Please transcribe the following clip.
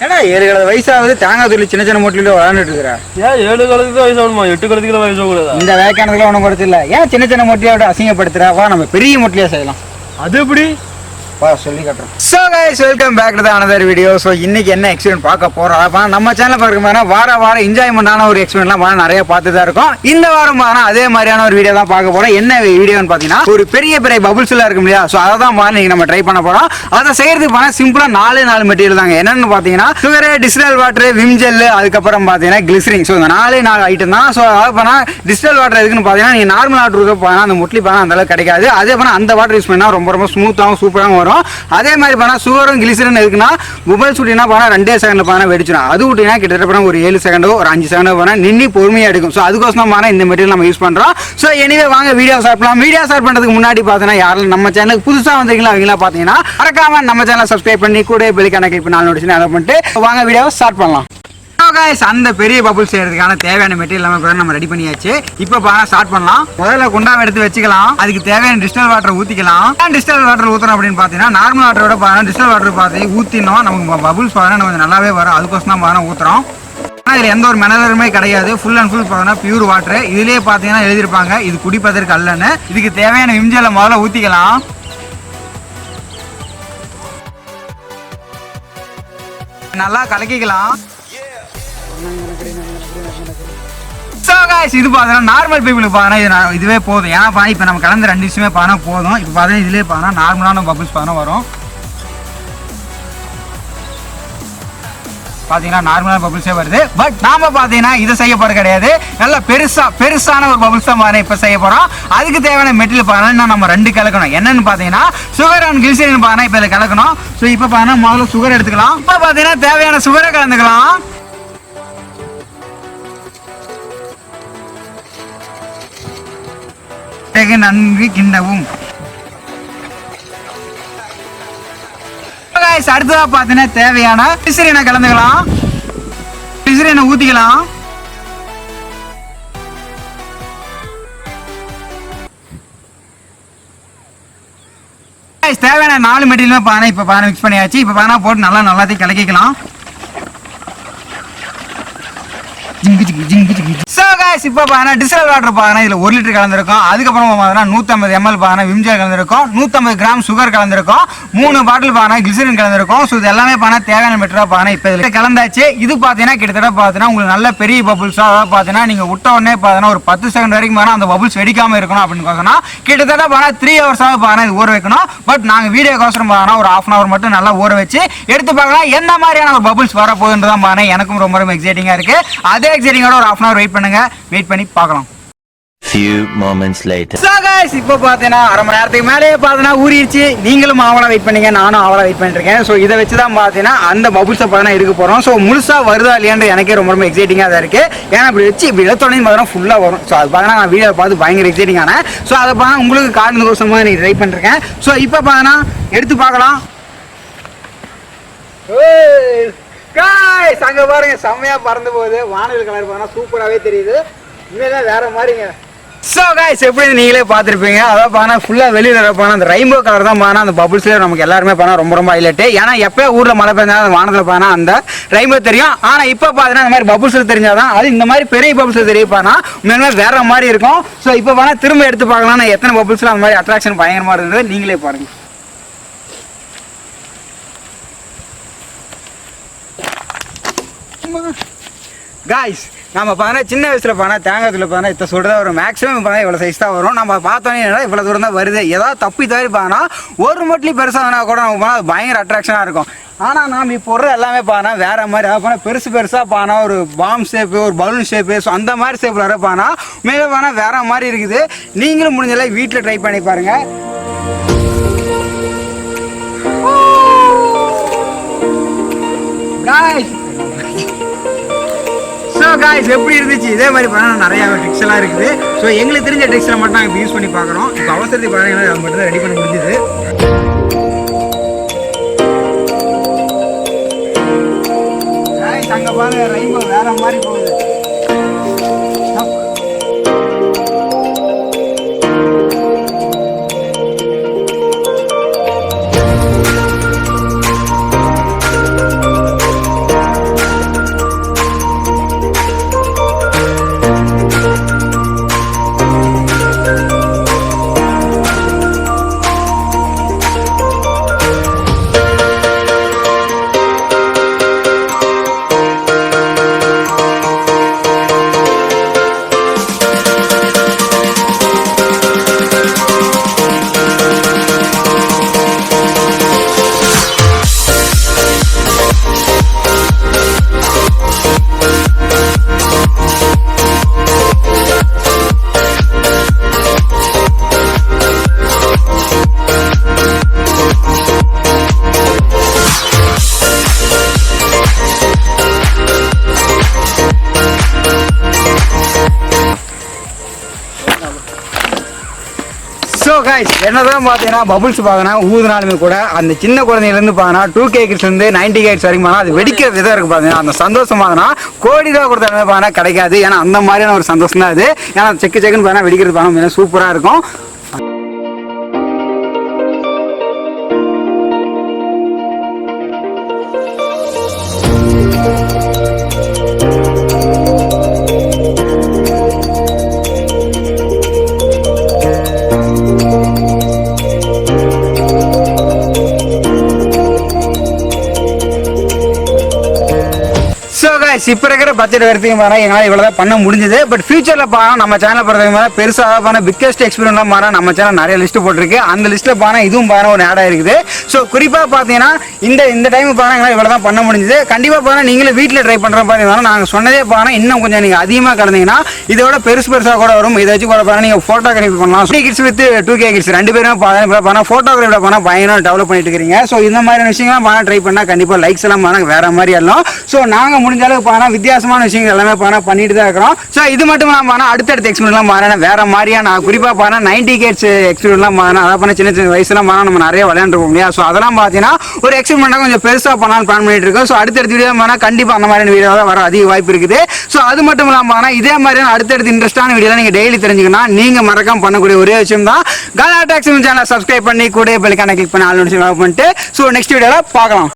ஏன்னா 7 வயசாவது தேங்காய் துளி சின்ன சின்ன மூட்டில விளையாண்டுட்டு இருக்கிற. ஏன் 7 காலத்துக்கு வயசாகணுமா? 8 காலத்துக்கு வயசாகக்கூடாதா? இந்த வேக்கானதுல ஒன்றும் குறைச்சு இல்லை. ஏன் சின்ன சின்ன மூட்டியோட அசிங்கப்படுத்துற? வா நம்ம பெரிய மூட்டிலே செய்யலாம். அது எப்படி? சொல்லி காட்டுறேன். So guys, welcome back to another video. So இன்னைக்கு என்ன எக்ஸ்பீரியன்ஸ் பார்க்க போறோம்? நம்ம சேனல் பார்க்க வாரம் என்ஜாய்மெண்டான ஒரு எக்ஸ்பீரியன்ஸ்லாம் நிறைய பார்த்து தான் இருக்கும். இந்த வாரம் அதே மாதிரியான ஒரு வீடியோ தான் பார்க்க போறோம். என்ன வீடியோன்னு பார்த்தீங்கன்னா, ஒரு பெரிய பெரிய பபுள்ஸ் எல்லாம் இருக்கும் இல்லையா? ஸோ அதை தான் இன்னைக்கு நம்ம ட்ரை பண்ண போறோம். அதை செய்யறதுக்கு சிம்பிளா 4 மெட்டீரியல் தாங்க. என்னன்னு பார்த்தீங்கன்னா, sugar, distil water, Vim gel, அதுக்கப்புறம் பார்த்தீங்கன்னா கிளிசரிங். ஸோ இந்த 4 ஐட்டம் தான். ஸோ அதை பண்ணா டிஸ்டில் வாட்டர் எதுக்குன்னு பார்த்தீங்கன்னா, நீங்க நார்மல் வாட்டர் அந்த முட்லி அந்த அளவுக்கு கிடைக்காது. அதே பண்ணா அந்த வாட்டர் யூஸ் பண்ணா ரொம்ப ஸ்மூத்தாகவும் சூப்பராகவும் வரும். அதே மாதிரி சுகரும் கிளிசரின் இருக்குன்னா மொபைல் சூட்டினா 2 செகண்ட்ல வெடிச்சிடும். அது விட்டீங்கன்னா கிட்டத்தட்ட ஒரு 7 செகண்டோ ஒரு 5 செகண்டோ நின்று பொறுமையா எடுக்கும். ஸோ அதுக்கோசம் இந்த மெட்டீரியல் நம்ம யூஸ் பண்றோம். ஸோ எனிவே வாங்க வீடியோ ஸ்டார்ட் பண்ணலாம். வீடியோ ஸ்டார்ட் பண்றதுக்கு முன்னாடி பார்த்தீங்கன்னா, யாரும் நம்ம சேனலுக்கு புதுசா வந்தீங்களா அவங்களா பார்த்தீங்கன்னா மறக்காம நம்ம சேனலை சப்ஸ்கிரைப் பண்ணி கூட பெல்லைக்கான கிளிக் பண்ணி நோட்டிஃபிகேஷன் அதை பண்ணிட்டு வாங்க வீடியோவை ஸ்டார்ட் பண்ணலாம். அந்த பெரிய பபுள் செய்யறதுக்கான தேவையான மெட்டீரியல் நம்ம ரெடி பண்ணியாச்சு. இப்போ ஸ்டார்ட் பண்ணலாம். முதல்ல குண்டாவை எடுத்து வச்சுக்கலாம். அதுக்கு தேவையான டிஸ்டில் வாட்டர் ஊத்திக்கலாம். டிஸ்டில் வாட்டர் ஊத்துறோம் அப்படின்னு பாத்தீங்கன்னா, நார்மல் வாட்டரோட டிஸ்டில் வாட்டர் பார்த்து ஊத்தினோம் நமக்கு பபுள்ஸ் கொஞ்சம் நல்லாவே வரும். அதுக்கோசம் தான் ஊத்துறோம். இதுல எந்த ஒரு மினரலுமே கிடையாது. Full and full pure water. இதுலயே பாத்தீங்கன்னா எழுதிருப்பாங்க இது குடிப்பதற்கு அல்லன்னு. இதுக்கு தேவையான விம் ஜெல்லை முதல்ல ஊத்திக்கலாம். நல்லா கலக்கிக்கலாம். இது பாத்தீங்கன்னா நார்மல் பீப்புளுக்கு பாத்தீங்கன்னா இதுவே போதும். ஏன்னா இப்ப நம்ம கலந்து 2 விஷயமே போதும். இப்ப பாத்தீங்கன்னா இதுலயே நார்மலான பபுள்ஸ் வரும். பாத்தீங்கன்னா நார்மலான பபுள்ஸே வருது. பட் நாம பாத்தீங்கன்னா இதை செய்ய போறது கிடையாது. நல்ல பெருசான ஒரு பபுள்ஸ் தான் இப்ப செய்ய போறோம். அதுக்கு தேவையான மெட்டீரியல் பாத்தீங்கன்னா நம்ம 2 கலக்கணும். என்னன்னு பாத்தீங்கன்னா, சுகர் அண்ட் கிளிசரின் பாத்தீங்கன்னா இப்ப இதை கலக்கணும். ஸோ இப்ப பாத்தீங்கன்னா முதல்ல சுகர் எடுத்துக்கலாம். இப்ப பாத்தீங்கன்னா தேவையான சுகரை கலந்துக்கலாம். நன்கு கிண்டவும். அடுத்ததா பாத்தீங்கன்னா தேவையான கிளிசரினை கலந்துக்கலாம். கிளிசரினை ஊத்திக்கலாம். தேவையான 4 மெட்டீரியல் இப்ப மிக்ஸ் பண்ணியாச்சு. இப்ப போட்டு நல்லாத்தையும் கலக்கிக்கலாம். இப்போ டிஸ்டில் வாட்டர் இதுல 1 லிட்டர் கலந்துருக்கும். அதுக்கப்புறம் 150 ml விம் ஜெல் கலந்துருக்கும். 150 கிராம் சுகர் கலந்துருக்கும். 3 பாட்டில் கிளிசரின் கலந்துருக்கும். ஸோ இது எல்லாமே தேவையான மெட்டீரியல் இப்போ இதில் கலந்தாச்சு. இது பார்த்தீங்கன்னா கிட்டத்தட்ட உங்களுக்கு நல்ல பெரிய பபுள்ஸா. அதாவது பார்த்தீங்கன்னா நீங்க விட்ட உடனே ஒரு 10 செகண்ட் வரைக்கும் அந்த பபுள்ஸ் வெடிக்காம இருக்கணும் அப்படின்னு பார்க்கணும். கிட்டத்தட்ட 3 ஹவர்ஸாக இது ஊற வைக்கணும். பட் நாங்க வீடியோ கோசரம் ஒரு 1/2 hour மட்டும் நல்லா ஊற வச்சு எடுத்து பார்க்கலாம் என்ன மாதிரியான ஒரு பபுள்ஸ் வரப்போகுதுன்றதான் எனக்கும் ரொம்ப எக்ஸைட்டிங்கா இருக்கு. அதே எக்ஸைட்டிங்கோட ஒரு 1/2 hour வெயிட் பண்ணுங்க. வெயிட் பண்ணி பார்க்கலாம். Few moments later. So guys, இப்போ பாத்தீங்கன்னா 1/2 மணி நேரத்துக்கு மேலே பாத்தீங்கன்னா ஊறிடுச்சு. நீங்களும் ஆவலா வெயிட் பண்ணீங்க, நானும் ஆவலா வெயிட் பண்ணிட்டு இருக்கேன். ஸோ இதை வச்சு தான் பாத்தீங்கன்னா அந்த பபுள்ஸை பாத்தீங்கன்னா எடுக்க போறோம். ஸோ முழுசா வருதா இல்லையான்னு எனக்கே ரொம்ப எக்ஸைட்டிங்கா தான் இருக்கு. ஏன்னா இப்படி வச்சு இப்படி எடுத்தோடனே பாத்தீங்கன்னா ஃபுல்லா வரும். ஸோ அது பாத்தீங்கன்னா நான் வீடியோ பார்த்து பயங்கர எக்ஸைட்டிங்கான. ஸோ அதை பாத்தீங்கன்னா உங்களுக்கு காட்டுறது கோசமா நீ ட்ரை பண்ணிருக்கேன். ஸோ இப்போ பாத்தீங்கன்னா எடுத்து பார்க்கலாம். காய்ஸ் அங்க பாருங்க, செம்மையா பறந்து போகுது. வானவில் கலர் பாத்தீங்கன்னா சூப்பராகவே தெரியுது. உண்மையிலே வேற மாதிரிங்க. ஸோ காய்ஸ் எப்படி நீங்களே பார்த்துருப்பீங்க. அதாவது பானா ஃபுல்லாக வெளியில் இருப்பானா அந்த ரெயின்போ கலர் தான் பானா அந்த பபுள்ஸ்லேயே நமக்கு எல்லாருமே பானா ரொம்ப ஹைலைட்டு. ஏன்னா எப்போ ஊரில் மழை பெஞ்சாலும் அந்த வானத்தில் பானா அந்த ரெயின்போ தெரியும். ஆனால் இப்போ பார்த்தீங்கன்னா இந்த மாதிரி பபுள்ஸில் தெரிஞ்சாதான் அது இந்த மாதிரி பெரிய பபுள்ஸில் தெரியுப்பானா உண்மையுமே வேற மாதிரி இருக்கும். ஸோ இப்போ பானா திரும்ப எடுத்து பார்க்கலாம் நான் எத்தனை பபுள்ஸில் அந்த மாதிரி அட்ராக்ஷன் பயங்கரமாக இருந்தது நீங்களே பாருங்க. காய்ஸ் நம்ம பார்த்தா சின்ன வயசுல பார்த்தா தேங்காய்ல பார்த்தா இத்த சொல்றதா ஒரு மேக்ஸிமம் பார்த்தா இவ்வளோ சைஸ் தான் வரும். நம்ம பார்த்தோன்னே இவ்வளோ தூரம் தான் வருது. ஏதாவது தப்பி தவறி பார்த்தா ஒரு மட்லி பெருசாக கூட நம்ம போனால் பயங்கர அட்ராக்ஷனாக இருக்கும். ஆனால் நாம் இப்போ போடுறது எல்லாமே பார்த்தா வேற மாதிரி. அதாவது பார்த்தா பெருசாக பார்த்தா ஒரு பாம் ஷேப்பு, ஒரு பலூன் ஷேப்பு, ஸோ அந்த மாதிரி ஷேப்பில் வர பார்த்தா மேலே பார்த்தா வேற மாதிரி இருக்குது. நீங்களும் முடிஞ்சல வீட்டில் ட்ரை பண்ணி பாருங்க. காய்ஸ் ஸோ காய்ஸ் எப்படி இருந்துச்சு? இதே மாதிரி பார்த்தா நிறையா ட்ரிக்ஸ் எல்லாம் இருக்குது. ஸோ எங்களுக்கு தெரிஞ்ச ட்ரிக்ஸில் மட்டும் நாங்கள் யூஸ் பண்ணி பார்க்குறோம். இப்போ அவசரத்துக்கு பாருங்கன்னா அது மட்டும் தான் ரெடி பண்ணி முடிஞ்சுது. காய்ஸ் அங்கே பாருங்க ரெயின்போ வேற மாதிரி போகுது. ஸோ கைஸ் என்னதான் பார்த்தீங்கன்னா பபுள்ஸ் பார்க்கணும் ஊதுனாலுமே கூட அந்த சின்ன குழந்தையிலேருந்து பார்த்தீங்கன்னா 2K கிட்ஸ்லேருந்து 90K கிட்ஸ் வரைக்கும் பார்த்தா அது வெடிக்கிற விதம் இருக்குது பார்த்தீங்கன்னா அந்த சந்தோஷம் பார்த்தீங்கன்னா கோடி ரூபா கொடுத்தாலுமே பார்த்தீங்கன்னா கிடைக்காது. ஏன்னா அந்த மாதிரியான ஒரு சந்தோஷம் தான் அது. ஏன்னா செக்கு செக்குன்னு பார்த்தீங்கன்னா வெடிக்கிறது பார்த்தா சூப்பராக இருக்கும். இப்போ இருக்கிற பட்ஜெட் வரைக்கும் எங்களால் இவ்வளோ பண்ண முடிஞ்சது. பட் ஃபியூச்சரில் பார்த்தா நம்ம சேனல் பொறுத்தவரைக்கும் பெருசாக பிக்கஸ்ட் எக்ஸ்பீரியன்ஸ்லாம் பாருங்க நம்ம சேனல் நிறைய லிஸ்ட் போட்டிருக்கு. அந்த லிஸ்ட்டில் பார்த்தா இதுவும் பாருங்க ஒரு ஆடாக இருக்குது. ஸோ குறிப்பாக பார்த்தீங்கன்னா இந்த டைம் பார்த்தா எங்களால் இவ்வளோ தான் பண்ண முடிஞ்சது. கண்டிப்பாக பார்த்தா நீங்களே வீட்டில் ட்ரை பண்ணுற மாதிரி நாங்கள் சொன்னதே பார்த்தா இன்னும் கொஞ்சம் நீங்கள் அதிகமாக கலந்தீங்கன்னா இதோட பெருசாக கூட வரும். இதை வச்சு கூட பார்த்தா நீங்கள் ஃபோட்டோகிராஃபி பண்ணலாம். 2K kids with 2K kids ரெண்டு பேரும் பார்த்தா ஃபோட்டோகிராஃபியில் பார்த்தா பயங்கரம் டெவலப் பண்ணிட்டு இருக்கிறீங்க. ஸோ இந்த மாதிரியான விஷயங்கள்லாம் பார்த்தா ட்ரை பண்ணால் கண்டிப்பாக லைக்ஸ் எல்லாம் பார்த்தா வேற மாதிரி எல்லாம். ஸோ நாங்கள் முடிஞ்ச அளவுக்கு பார்த்தா வித்தியாசமான விஷயங்கள் எல்லாமே பண்ணிட்டு தான் இருக்கிறோம். ஸோ இது மட்டும் இல்லாமல் அடுத்தடுத்த எக்ஸ்பீரியன்ஸ்லாம் மாறினா வேற மாதிரியா நான் குறிப்பாக பார்த்தா 90K எக்ஸ்பீரியன்ஸ்லாம் மாறினா அதாவது சின்ன சின்ன வயசுலாம் நம்ம நிறைய விளையாண்டுருக்கோம் இல்லையா. ஸோ அதெல்லாம் பார்த்தீங்கன்னா ஒரு எக்ஸ்பெரிமெண்ட்டாக கொஞ்சம் பெருசாக பண்ணாலும் பிளான் பண்ணிட்டு இருக்கோம். ஸோ அடுத்தடுத்த வீடியோ கண்டிப்பாக அந்த மாதிரியான வீடியோ தான் வர அதிக வாய்ப்பு இருக்குது. ஸோ அது மட்டும் இல்லாமல் இதே மாதிரியான அடுத்தடுத்த இன்ட்ரெஸ்டான வீடியோ நீங்கள் டெய்லி தெரிஞ்சுக்கணும். நீங்கள் மறக்காம பண்ணக்கூடிய ஒரே விஷயம் தான் Galatta சேனலை சப்ஸ்கிரைப் பண்ணி கூட பெல்லைக்கான கிளிக் பண்ணி ஆல் நோட்டிஃபிகேஷன் பண்ணிட்டு ஸோ நெக்ஸ்ட் வீடியோவில் பார்க்கலாம்.